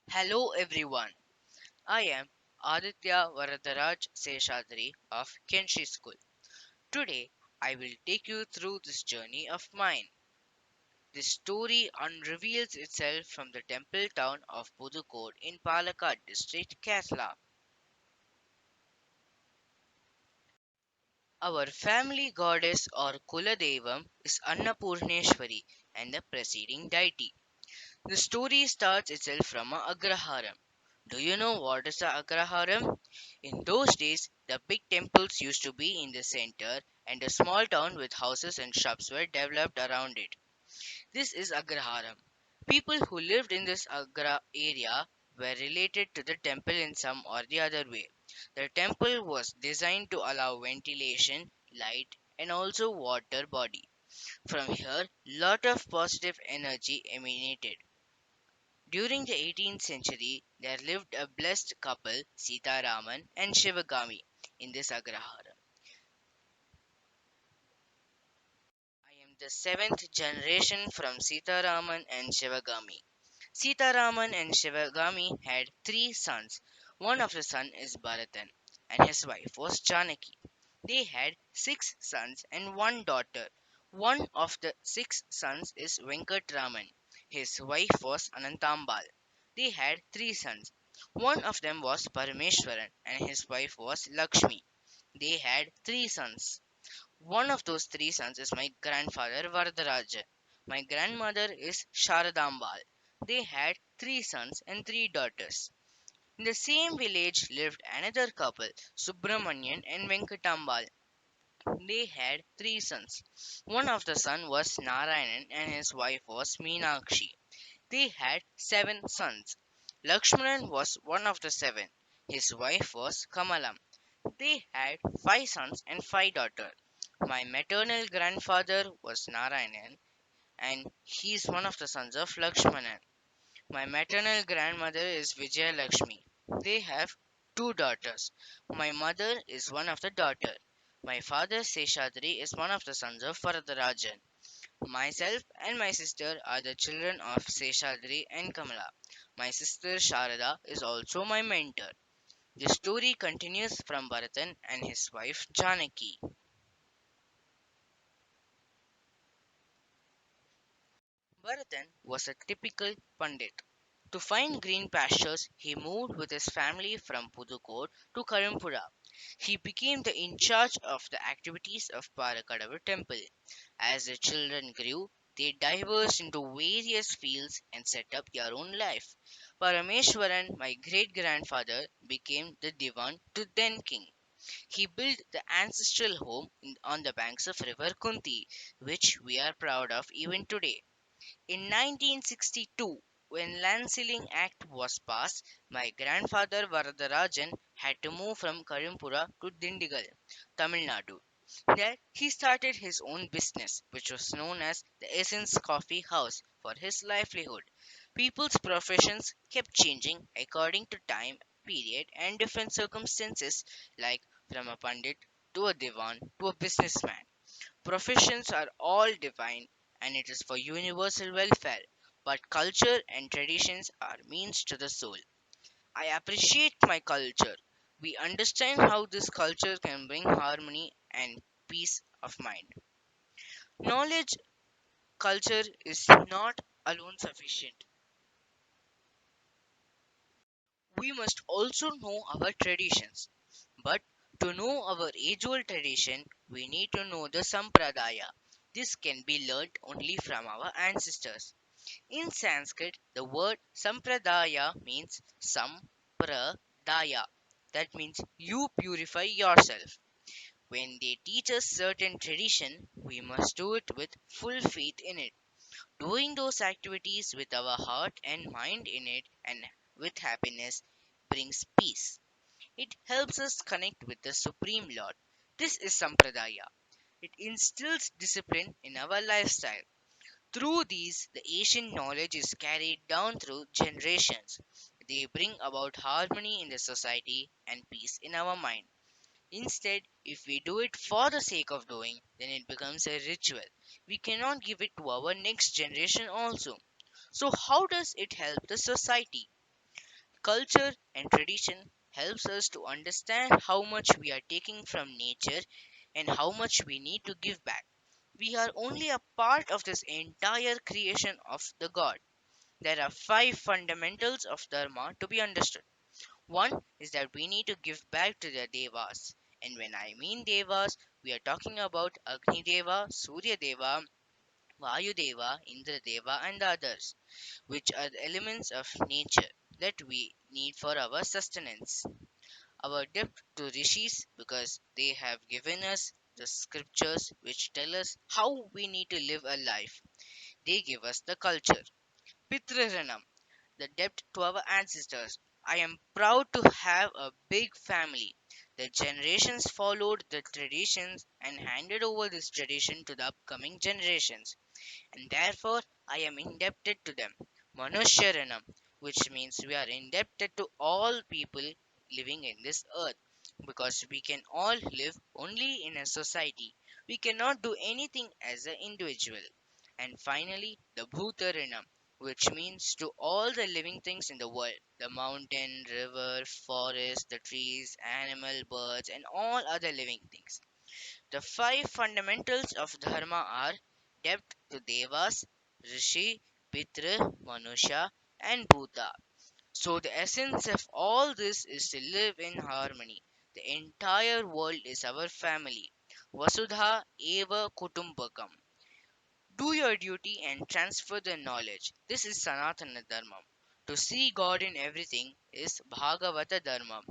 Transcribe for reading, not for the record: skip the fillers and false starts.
Hello everyone, I am Aditya Varadaraj Seshadri of Kenshi School. Today I will take you through this journey of mine. This story unreveals itself from the temple town of Pudukode in Palakkad district, Kerala. Our family goddess or Kuladevam is Annapurneshwari and the preceding deity. The story starts itself from a Agraharam. Do you know what is a Agraharam? In those days, the big temples used to be in the center, and a small town with houses and shops were developed around it. This is Agraharam. People who lived in this Agra area were related to the temple in some or the other way. The temple was designed to allow ventilation, light, and also water body. From here, lot of positive energy emanated. During the 18th century, there lived a blessed couple, Sita Raman and Shivagami, in this Agrahara. I am the seventh generation from Sita Raman and Shivagami. Sita Raman and Shivagami had three sons. One of the sons is Bharatan, and his wife was Janaki. They had six sons and one daughter. One of the six sons is Venkatraman. His wife was Anantambal. They had three sons. One of them was Parameshwaran, and his wife was Lakshmi. They had three sons. One of those three sons is my grandfather Varadarajan. My grandmother is Sharadambal. They had three sons and three daughters. In the same village lived another couple, Subramanian and Venkatambal. They had three sons. One of the sons was Narayanan and his wife was Meenakshi. They had seven sons. Lakshmanan was one of the seven. His wife was Kamalam. They had five sons and five daughters. My maternal grandfather was Narayanan and he is one of the sons of Lakshmanan. My maternal grandmother is Vijaya Lakshmi. They have two daughters. My mother is one of the daughter. My father Seshadri is one of the sons of Varadarajan. Myself and my sister are the children of Seshadri and Kamala. My sister Sharada is also my mentor. The story continues from Bharatan and his wife Janaki. Bharatan was a typical Pandit. To find green pastures, he moved with his family from Pudukode to Karampura. He became the in charge of the activities of Parakadavar temple. As the children grew, they diverged into various fields and set up their own life. Parameshwaran, my great grandfather, became the Divan to then king. He built the ancestral home on the banks of river Kunti, which we are proud of even today. In 1962, when Land Ceiling Act was passed, my grandfather Varadarajan had to move from Karimpura to Dindigal, Tamil Nadu. There, he started his own business, which was known as the Essence Coffee House, for his livelihood. People's professions kept changing according to time, period, and different circumstances, like from a pandit to a divan to a businessman. Professions are all divine and it is for universal welfare, but culture and traditions are means to the soul. I appreciate my culture. We understand how this culture can bring harmony and peace of mind. Knowledge culture is not alone sufficient. We must also know our traditions. But to know our age old tradition, we need to know the Sampradaya. This can be learnt only from our ancestors. In Sanskrit, the word Sampradaya means Sampradaya. That means you purify yourself. When they teach us certain tradition, we must do it with full faith in it. Doing those activities with our heart and mind in it and with happiness brings peace. It helps us connect with the Supreme Lord. This is Sampradaya. It instills discipline in our lifestyle. Through these, the ancient knowledge is carried down through generations. They bring about harmony in the society and peace in our mind. Instead, if we do it for the sake of doing, then it becomes a ritual. We cannot give it to our next generation also. So, how does it help the society? Culture and tradition helps us to understand how much we are taking from nature and how much we need to give back. We are only a part of this entire creation of the God. There are five fundamentals of Dharma to be understood. One is that we need to give back to the Devas. And when I mean Devas, we are talking about Agni Deva, Surya Deva, Vayu Deva, Indra Deva, and the others, which are the elements of nature that we need for our sustenance. Our debt to rishis because they have given us the scriptures which tell us how we need to live a life. They give us the culture. Pitraranam, the debt to our ancestors. I am proud to have a big family. The generations followed the traditions and handed over this tradition to the upcoming generations, and therefore I am indebted to them. Manushyaranam, which means we are indebted to all people living in this earth, because we can all live only in a society. We cannot do anything as an individual. And finally, the Bhutaranam, which means to all the living things in the world, the mountain, river, forest, the trees, animal, birds, and all other living things. The five fundamentals of Dharma are debt to Devas, Rishi, Pitra, Manusha, and Bhuta. So, the essence of all this is to live in harmony. The entire world is our family. Vasudha eva kutumbakam. Do your duty and transfer the knowledge. This is Sanatana Dharma. To see God in everything is Bhagavata Dharma.